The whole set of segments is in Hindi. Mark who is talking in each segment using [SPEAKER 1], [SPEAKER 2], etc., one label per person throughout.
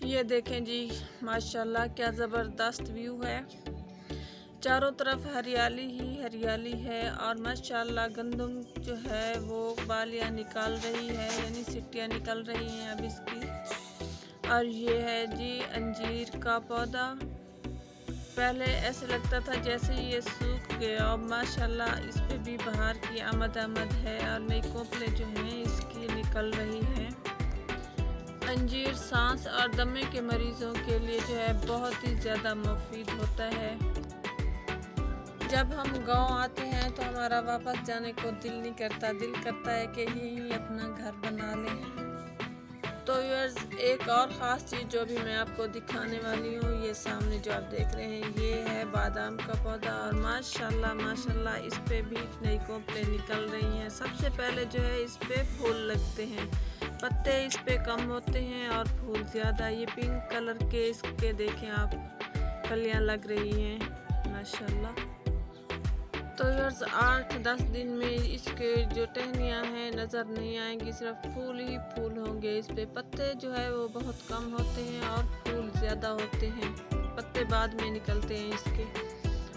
[SPEAKER 1] ये देखें जी, माशाल्लाह क्या ज़बरदस्त व्यू है। चारों तरफ हरियाली ही हरियाली है और माशाल्लाह गंदम जो है वो बालियाँ निकाल रही है, यानी सिट्टियाँ निकल रही हैं अब इसकी। और ये है जी अंजीर का पौधा। पहले ऐसे लगता था जैसे ये सूख गया और माशाल्लाह इस पे भी बाहर की आमद है और नई कोपलें जो हैं इसकी निकल रही हैं। अंजीर सांस और दमे के मरीज़ों के लिए जो है बहुत ही ज़्यादा मुफीद होता है। जब हम गांव आते हैं तो हमारा वापस जाने को दिल नहीं करता, दिल करता है कि यहीं अपना घर बना लें। तो व्यूअर्स, एक और ख़ास चीज़ जो भी मैं आपको दिखाने वाली हूँ, ये सामने जो आप देख रहे हैं ये है बादाम का पौधा और माशाल्लाह माशाल्लाह इस पे भी नई कोपलें निकल रही हैं। सबसे पहले जो है इस पे फूल लगते हैं, पत्ते इस पे कम होते हैं और फूल ज़्यादा। ये पिंक कलर के इसके देखें आप कलियाँ लग रही हैं माशाल्लाह। तो व्यूअर्स 8-10 दिन में इसके जो टहनियाँ हैं नज़र नहीं आएंगी, सिर्फ फूल ही फूल होंगे। इस पे पत्ते जो है वो बहुत कम होते हैं और फूल ज़्यादा होते हैं, पत्ते बाद में निकलते हैं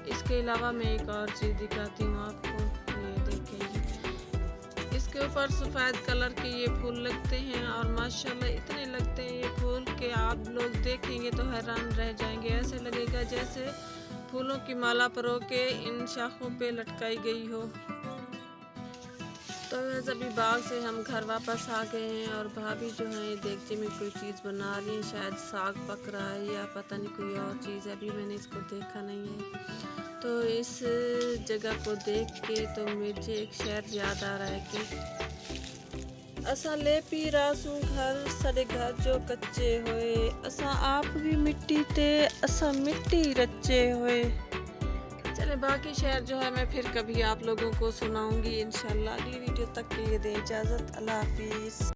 [SPEAKER 1] इसके अलावा मैं एक और चीज़ दिखाती हूँ आपको। ये देखें, इसके ऊपर सफ़ेद कलर के ये फूल लगते हैं और माशाल्लाह इतने लगते हैं ये फूल कि आप लोग देखेंगे तो हैरान रह जाएंगे। ऐसे लगेगा जैसे फूलों की माला परो के इन शाखों पे लटकाई गई हो। तो अभी बाग से हम घर वापस आ गए हैं और भाभी जो है देखते में कोई चीज़ बना रही है, शायद साग पक रहा है या पता नहीं कोई और चीज़ है, अभी मैंने इसको देखा नहीं है। तो इस जगह को देख के तो मुझे एक शेर याद आ रहा है कि असा ले पी रासू घर साडे घर जो कच्चे होए, असा आप भी मिट्टी ते असा मिट्टी रच्चे होए। चले बाकी शेर जो है मैं फिर कभी आप लोगों को सुनाऊंगी इंशाल्लाह। अगली वीडियो तक के लिए दें इजाज़त। अल्लाह हाफिज़।